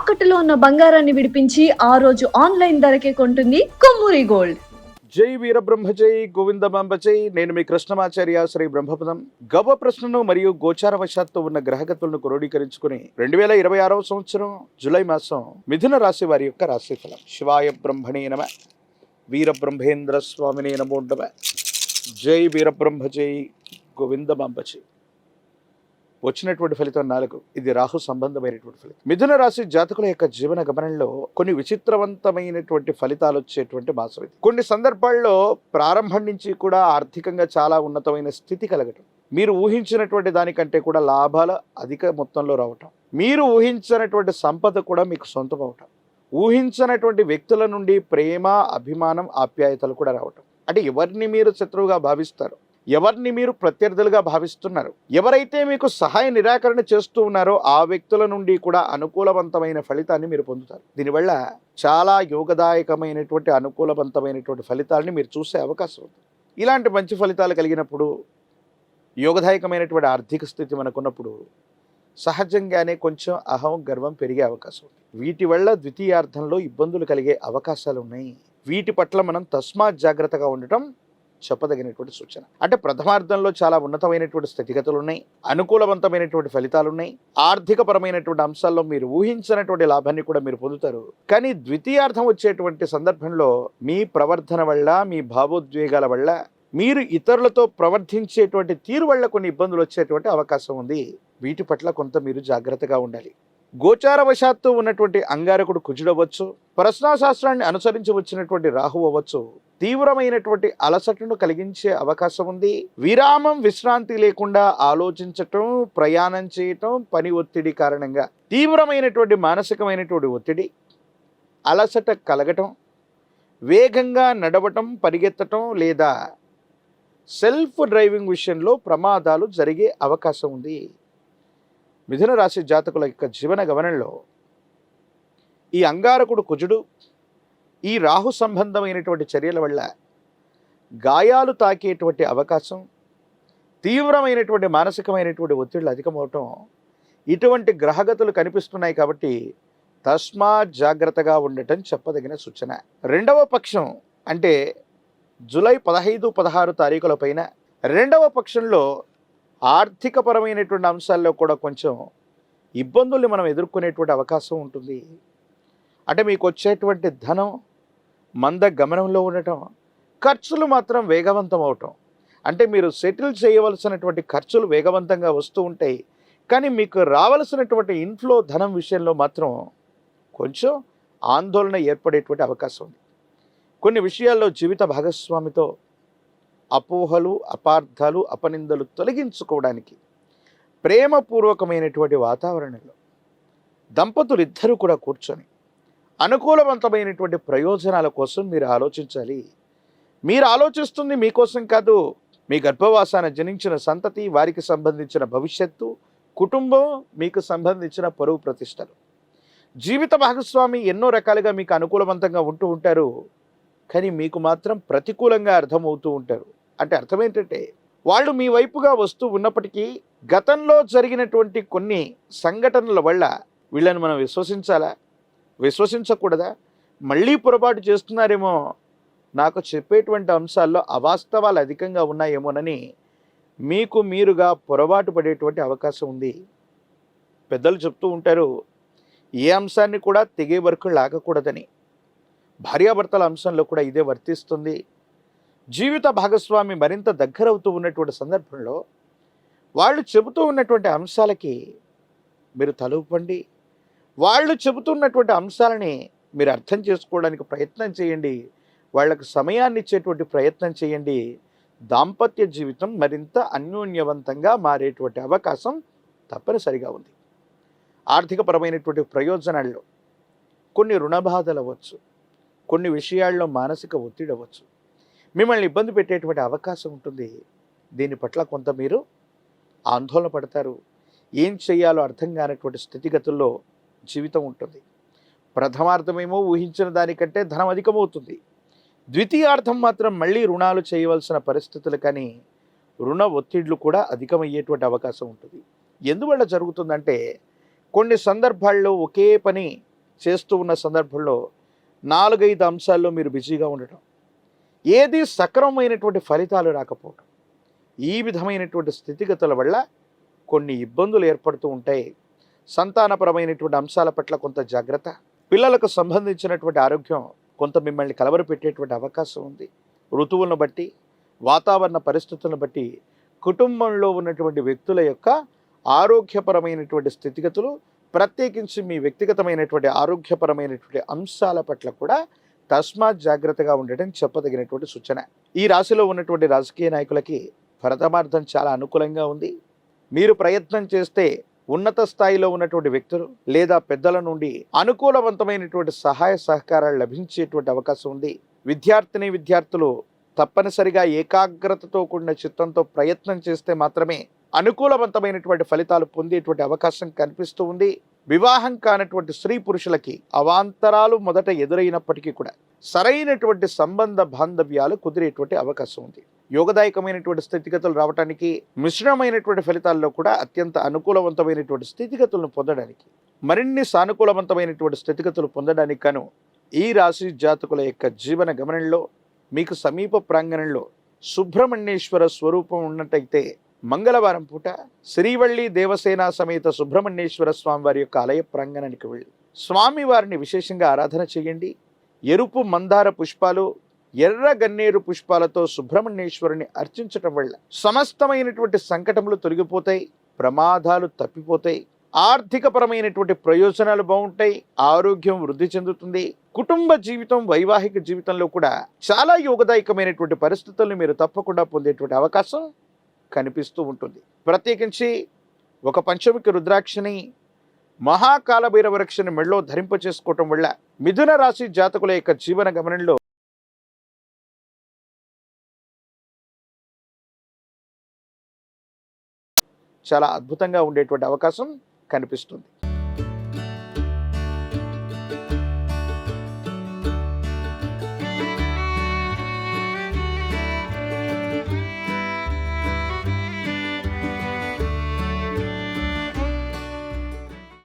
తాకట్టులో ఉన్న బంగారాన్ని విడిపించి ఆ రోజు ఆన్లైన్ ధరకే కొంటుంది కొమ్మూరి గోల్డ్. జై వీరబ్రహ్మ జై గోవిందమాంబ జై. నేను మీ కృష్ణమాచార్య శ్రీ బ్రహ్మపదం. గవ ప్రశ్నను మరియు గోచారవశాత్తు ఉన్న గ్రహగతులను క్రోడీకరించుకుని 2026 సంవత్సరం జూలై మాసం మిథున రాశి వారి యొక్క రాశిఫలం. శివాయ బ్రహ్మణే నమ. వీరబ్రహ్మేంద్ర స్వామినే నమో నమ. జై వీరబ్రహ్మ జై గోవిందమాంబ జై. వచ్చినటువంటి ఫలితం 4. ఇది రాహు సంబంధమైనటువంటి ఫలితం. మిథున రాశి జాతకుల యొక్క జీవన గమనంలో కొన్ని విచిత్రవంతమైనటువంటి ఫలితాలు వచ్చేటువంటి మాసం ఇది. కొన్ని సందర్భాల్లో ప్రారంభం నుంచి కూడా ఆర్థికంగా చాలా ఉన్నతమైన స్థితి కలగటం, మీరు ఊహించినటువంటి దానికంటే కూడా లాభాలు అధిక మొత్తంలో రావటం, మీరు ఊహించినటువంటి సంపద కూడా మీకు సొంతం అవటం, ఊహించినటువంటి వ్యక్తుల నుండి ప్రేమ, అభిమానం, ఆప్యాయతలు కూడా రావటం. అంటే ఎవరిని మీరు శత్రువుగా భావిస్తారు, ఎవరిని మీరు ప్రత్యర్థులుగా భావిస్తున్నారు, ఎవరైతే మీకు సహాయ నిరాకరణ చేస్తూ ఉన్నారో ఆ వ్యక్తుల నుండి కూడా అనుకూలవంతమైన ఫలితాన్ని మీరు పొందుతారు. దీనివల్ల చాలా యోగదాయకమైనటువంటి అనుకూలవంతమైనటువంటి ఫలితాలని మీరు చూసే అవకాశం ఉంది. ఇలాంటి మంచి ఫలితాలు కలిగినప్పుడు, యోగదాయకమైనటువంటి ఆర్థిక స్థితి మనకున్నప్పుడు సహజంగానే కొంచెం అహం, గర్వం పెరిగే అవకాశం ఉంది. వీటి వల్ల ద్వితీయార్థంలో ఇబ్బందులు కలిగే అవకాశాలు ఉన్నాయి. వీటి పట్ల మనం తస్మాత్ జాగ్రత్తగా ఉండటం చెప్పదగినటువంటి సూచన. అంటే ప్రథమార్థంలో చాలా ఉన్నతమైనటువంటి స్థితిగతులు ఉన్నాయి, అనుకూలవంతమైనటువంటి ఫలితాలు ఉన్నాయి, ఆర్థిక పరమైనటువంటి అంశాల్లో మీరు ఊహించినటువంటి లాభాన్ని కూడా మీరు పొందుతారు. కానీ ద్వితీయార్థం వచ్చేటువంటి సందర్భంలో మీ ప్రవర్తన వల్ల, మీ భావోద్వేగాల వల్ల, మీరు ఇతరులతో ప్రవర్తించేటువంటి తీరు వల్ల కొన్ని ఇబ్బందులు వచ్చేటువంటి అవకాశం ఉంది. వీటి పట్ల కొంత మీరు జాగ్రత్తగా ఉండాలి. గోచారవశాత్తు ఉన్నటువంటి అంగారకుడు కుజుడవచ్చు, ప్రశ్నాశాస్త్రాన్ని అనుసరించి వచ్చినటువంటి రాహు అవ్వచ్చు, తీవ్రమైనటువంటి అలసటను కలిగించే అవకాశం ఉంది. విరామం, విశ్రాంతి లేకుండా ఆలోచించటం, ప్రయాణం చేయటం, పని ఒత్తిడి కారణంగా తీవ్రమైనటువంటి మానసికమైనటువంటి ఒత్తిడి, అలసట కలగటం, వేగంగా నడవటం, పరిగెత్తటం లేదా సెల్ఫ్ డ్రైవింగ్ విషయంలో ప్రమాదాలు జరిగే అవకాశం ఉంది. మిథున రాశి జాతకుల యొక్క జీవన గమనంలో ఈ అంగారకుడు కుజుడు, ఈ రాహు సంబంధమైనటువంటి చర్యల వల్ల గాయాలు తాకేటువంటి అవకాశం, తీవ్రమైనటువంటి మానసికమైనటువంటి ఒత్తిళ్లు అధికమవటం, ఇటువంటి గ్రహగతులు కనిపిస్తున్నాయి. కాబట్టి తస్మాత్ జాగ్రత్తగా ఉండటం చెప్పదగిన సూచన. రెండవ పక్షం అంటే జూలై 15, 16 తారీఖుల పైన రెండవ పక్షంలో ఆర్థికపరమైనటువంటి అంశాల్లో కూడా కొంచెం ఇబ్బందుల్ని మనం ఎదుర్కొనేటువంటి అవకాశం ఉంటుంది. అంటే మీకు వచ్చేటువంటి ధనం మంద గమనంలో ఉండటం, ఖర్చులు మాత్రం వేగవంతం అవటం. అంటే మీరు సెటిల్ చేయవలసినటువంటి ఖర్చులు వేగవంతంగా వస్తూ ఉంటాయి, కానీ మీకు రావలసినటువంటి ఇన్ఫ్లో ధనం విషయంలో మాత్రం కొంచెం ఆందోళన ఏర్పడేటువంటి అవకాశం ఉంది. కొన్ని విషయాల్లో జీవిత భాగస్వామితో అపోహలు, అపార్థాలు, అపనిందలు తొలగించుకోవడానికి ప్రేమపూర్వకమైనటువంటి వాతావరణంలో దంపతులు ఇద్దరూ కూడా కూర్చొని అనుకూలవంతమైనటువంటి ప్రయోజనాల కోసం మీరు ఆలోచించాలి. మీరు ఆలోచిస్తుంది మీకోసం కాదు, మీ గర్భవాసాన జనించిన సంతతి, వారికి సంబంధించిన భవిష్యత్తు, కుటుంబం, మీకు సంబంధించిన పరువు ప్రతిష్టలు. జీవిత భాగస్వామి ఎన్నో రకాలుగా మీకు అనుకూలవంతంగా ఉంటూ ఉంటారు, కానీ మీకు మాత్రం ప్రతికూలంగా అర్థమవుతూ ఉంటారు. అంటే అర్థం ఏంటంటే వాళ్ళు మీ వైపుగా వస్తూ ఉన్నప్పటికీ గతంలో జరిగినటువంటి కొన్ని సంఘటనల వల్ల వీళ్ళని మనం విశ్వసించాలా, విశ్వసించకూడదా, మళ్ళీ పొరపాటు చేస్తున్నారేమో, నాకు చెప్పేటువంటి అంశాల్లో అవాస్తవాలు అధికంగా ఉన్నాయేమోనని మీకు మీరుగా పొరపాటు పడేటువంటి అవకాశం ఉంది. పెద్దలు చెప్తూ ఉంటారు, ఏ అంశాన్ని కూడా తెగే వరకు లాగకూడదని. భార్యాభర్తల అంశంలో కూడా ఇదే వర్తిస్తుంది. జీవిత భాగస్వామి మరింత దగ్గరవుతూ ఉన్నటువంటి సందర్భంలో వాళ్ళు చెబుతూ ఉన్నటువంటి అంశాలకి మీరు తలూపండి. వాళ్ళు చెబుతున్నటువంటి అంశాలని మీరు అర్థం చేసుకోవడానికి ప్రయత్నం చేయండి. వాళ్ళకు సమయాన్ని ఇచ్చేటువంటి ప్రయత్నం చేయండి. దాంపత్య జీవితం మరింత అన్యోన్యవంతంగా మారేటువంటి అవకాశం తప్పనిసరిగా ఉంది. ఆర్థికపరమైనటువంటి ప్రయోజనాల్లో కొన్ని రుణబాధలు అవ్వచ్చు, కొన్ని విషయాల్లో మానసిక ఒత్తిడి అవ్వచ్చు, మిమ్మల్ని ఇబ్బంది పెట్టేటువంటి అవకాశం ఉంటుంది. దీని పట్ల కొంత మీరు ఆందోళన పడతారు. ఏం చేయాలో అర్థం కానటువంటి స్థితిగతుల్లో జీవితం ఉంటుంది. ప్రథమార్థమేమో ఊహించిన దానికంటే ధనం అధికమవుతుంది. ద్వితీయార్థం మాత్రం మళ్ళీ రుణాలు చేయవలసిన పరిస్థితులు, కానీ రుణ ఒత్తిళ్లు కూడా అధికమయ్యేటువంటి అవకాశం ఉంటుంది. ఎందువల్ల జరుగుతుందంటే కొన్ని సందర్భాల్లో ఒకే పని చేస్తూ ఉన్న సందర్భంలో 4-5 అంశాల్లో మీరు బిజీగా ఉండటం, ఏది సక్రమమైనటువంటి ఫలితాలు రాకపోవటం, ఈ విధమైనటువంటి స్థితిగతుల వల్ల కొన్ని ఇబ్బందులు ఏర్పడుతూ ఉంటాయి. సంతానపరమైనటువంటి అంశాల పట్ల కొంత జాగ్రత్త, పిల్లలకు సంబంధించినటువంటి ఆరోగ్యం కొంత మిమ్మల్ని కలవరపెట్టేటువంటి అవకాశం ఉంది. ఋతువులను బట్టి, వాతావరణ పరిస్థితులను బట్టి కుటుంబంలో ఉన్నటువంటి వ్యక్తుల యొక్క ఆరోగ్యపరమైనటువంటి స్థితిగతులు, ప్రత్యేకించి మీ వ్యక్తిగతమైనటువంటి ఆరోగ్యపరమైనటువంటి అంశాల పట్ల కూడా తస్మాత్ జాగ్రత్తగా ఉండటం చెప్పదగినటువంటి సూచన. ఈ రాశిలో ఉన్నటువంటి రాజకీయ నాయకులకి ప్రథమార్థం చాలా అనుకూలంగా ఉంది. మీరు ప్రయత్నం చేస్తే ఉన్నత స్థాయిలో ఉన్నటువంటి వ్యక్తులు లేదా పెద్దల నుండి అనుకూలవంతమైనటువంటి సహాయ సహకారాలు లభించేటువంటి అవకాశం ఉంది. విద్యార్థులు తప్పనిసరిగా ఏకాగ్రతతో కూడిన చిత్తంతో ప్రయత్నం చేస్తే మాత్రమే అనుకూలవంతమైనటువంటి ఫలితాలు పొందేటువంటి అవకాశం కనిపిస్తూ ఉంది. వివాహం కానటువంటి స్త్రీ పురుషులకి అవాంతరాలు మొదట ఎదురైనప్పటికీ కూడా సరైనటువంటి సంబంధ బాంధవ్యాలు కుదిరేటువంటి అవకాశం ఉంది. యోగదాయకమైనటువంటి స్థితిగతులు రావడానికి, మిశ్రమైనటువంటి ఫలితాల్లో కూడా అత్యంత అనుకూలవంతమైనటువంటి స్థితిగతులను పొందడానికి, మరిన్ని సానుకూలవంతమైనటువంటి స్థితిగతులు పొందడానికి గాను ఈ రాశి జాతకుల యొక్క జీవన గమనంలో మీకు సమీప ప్రాంగణంలో సుబ్రహ్మణ్యేశ్వర స్వరూపం ఉన్నట్టయితే మంగళవారం పూట శ్రీవల్లి దేవసేన సమేత సుబ్రహ్మణ్యేశ్వర స్వామి వారి యొక్క ఆలయ ప్రాంగణానికి వెళ్ళి స్వామివారిని విశేషంగా ఆరాధన చేయండి. ఎరుపు మందార పుష్పాలు, ఎర్ర గన్నేరు పుష్పాలతో సుబ్రహ్మణ్యేశ్వరుని అర్చించటం వల్ల సమస్తమైనటువంటి సంకటములు తొలగిపోతాయి, ప్రమాదాలు తప్పిపోతాయి, ఆర్థికపరమైనటువంటి ప్రయోజనాలు బాగుంటాయి, ఆరోగ్యం వృద్ధి చెందుతుంది. కుటుంబ జీవితం, వైవాహిక జీవితంలో కూడా చాలా యోగదాయకమైనటువంటి పరిస్థితులను మీరు తప్పకుండా పొందేటువంటి అవకాశం కనిపిస్తూ ఉంటుంది. ప్రత్యేకించి ఒక పంచముఖి రుద్రాక్షని, మహాకాలభైరవ వృక్షని మెడలో ధరింప చేసుకోవటం వల్ల మిథున రాశి జాతకుల యొక్క జీవన గమనంలో చాలా అద్భుతంగా ఉండేటువంటి అవకాశం కనిపిస్తుంది.